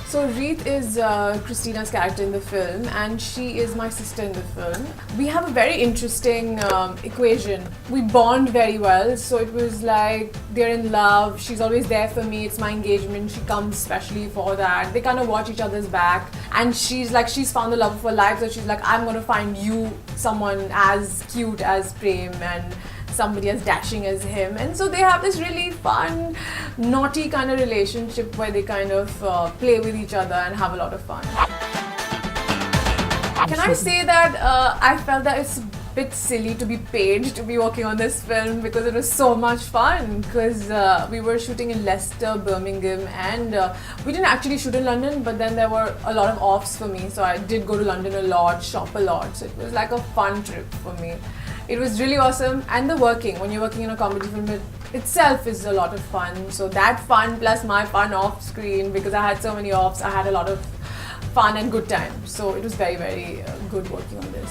So Reet is Christina's character in the film, and she is my sister in the film. We have a very interesting equation. We bond very well, so it was like they're in love. She's always there for me. It's my engagement. She comes specially for that. They kind of watch each other's back, and she's found the love of her life. So she's like, I'm gonna find you someone as cute as Prem and somebody as dashing as him. And so they have this really fun, naughty kind of relationship where they kind of play with each other and have a lot of fun. Can I say that I felt that it's a bit silly to be paid to be working on this film because it was so much fun, because we were shooting in Leicester, Birmingham, and we didn't actually shoot in London, but then there were a lot of offs for me, so I did go to London a lot, shop a lot, so it was like a fun trip for me. It was really awesome, and when you're working in a comedy film, it itself is a lot of fun. So that fun plus my fun off screen, because I had so many offs, I had a lot of fun and good time. So it was very, very good working on this.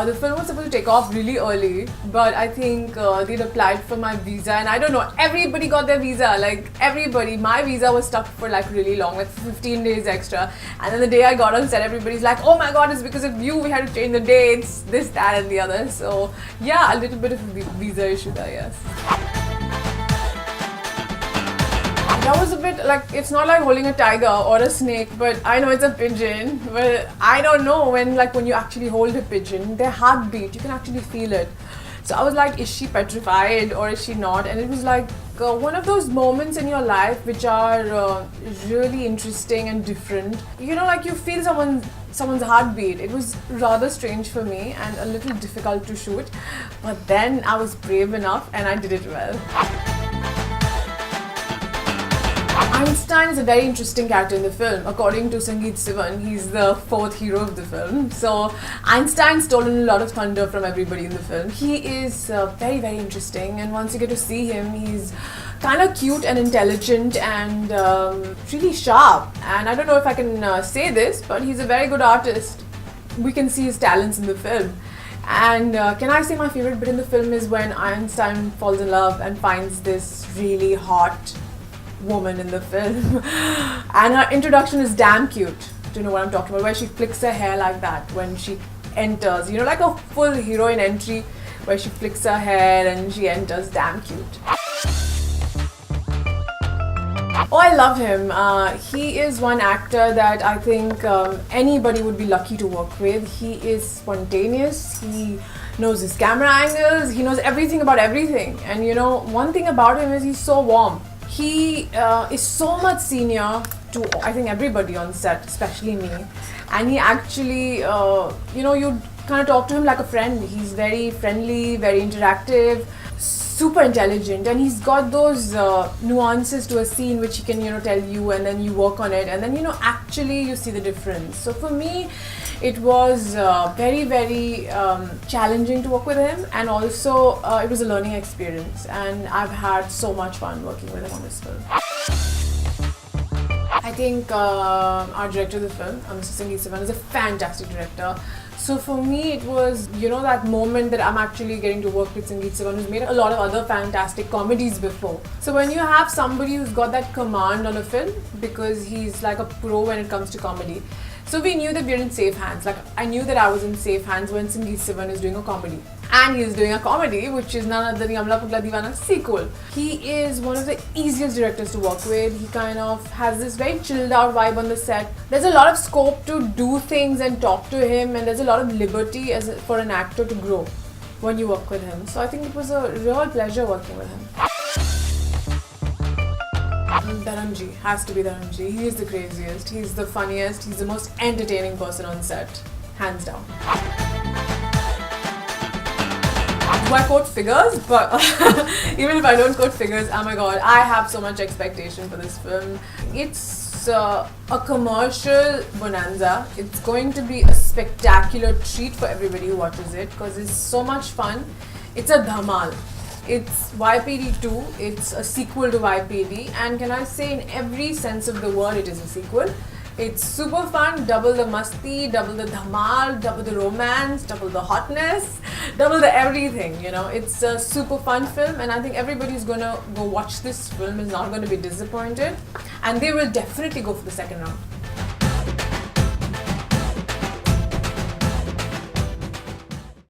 The film was supposed to take off really early, but I think they'd applied for my visa, and I don't know, everybody got their visa, like everybody. My visa was stuck for like really long, like 15 days extra, and then the day I got on set, everybody's like, oh my god, it's because of you, we had to change the dates, this, that and the other. So yeah, a little bit of a visa issue there, yes. That was a bit like, it's not like holding a tiger or a snake, but I know it's a pigeon. But I don't know when you actually hold a pigeon, their heartbeat, you can actually feel it. So I was like, is she petrified or is she not? And it was like one of those moments in your life which are really interesting and different. You know, like you feel someone's heartbeat. It was rather strange for me and a little difficult to shoot. But then I was brave enough and I did it well. Einstein is a very interesting character in the film. According to Sangeet Sivan, he's the fourth hero of the film. So Einstein's stolen a lot of thunder from everybody in the film. He is very, very interesting, and once you get to see him, he's kind of cute and intelligent and really sharp. And I don't know if I can say this, but he's a very good artist. We can see his talents in the film. And can I say my favorite bit in the film is when Einstein falls in love and finds this really hot woman in the film, and her introduction is damn cute. Do you know what I'm talking about? Where she flicks her hair like that when she enters, you know, like a full heroine entry where she flicks her hair and she enters. Damn cute. Oh, I love him. He is one actor that I think anybody would be lucky to work with. He is spontaneous. He knows his camera angles. He knows everything about everything. And you know, one thing about him is he's so warm. He is so much senior to, I think, everybody on set, especially me. And he actually, you know, you kind of talk to him like a friend. He's very friendly, very interactive, super intelligent, and he's got those nuances to a scene which he can, you know, tell you, and then you work on it, and then, you know, actually you see the difference. So for me, it was very, very challenging to work with him, and also it was a learning experience, and I've had so much fun working with him on this film. I think our director of the film, Mr. Sangeet Sivan, is a fantastic director. So for me, it was, you know, that moment that I'm actually getting to work with Sangeet Sivan, who's made a lot of other fantastic comedies before. So when you have somebody who's got that command on a film, because he's like a pro when it comes to comedy, so we knew that we were in safe hands. Like, I knew that I was in safe hands when Sangeet Sivan is doing a comedy. And he's doing a comedy, which is none other than Yamla Pagla Deewana sequel. He is one of the easiest directors to work with. He kind of has this very chilled out vibe on the set. There's a lot of scope to do things and talk to him, and there's a lot of liberty for an actor to grow when you work with him. So I think it was a real pleasure working with him. Dharamji, has to be Dharamji. He is the craziest, he's the funniest, he's the most entertaining person on set, hands down. Do I quote figures? But even if I don't quote figures, oh my god, I have so much expectation for this film. It's a commercial bonanza. It's going to be a spectacular treat for everybody who watches it, because it's so much fun. It's a dhamal. It's YPD 2, it's a sequel to YPD, and can I say, in every sense of the word, it is a sequel. It's super fun, double the masti, double the dhamal, double the romance, double the hotness, double the everything, you know. It's a super fun film, and I think everybody's gonna go watch this film, is not gonna be disappointed, and they will definitely go for the second round.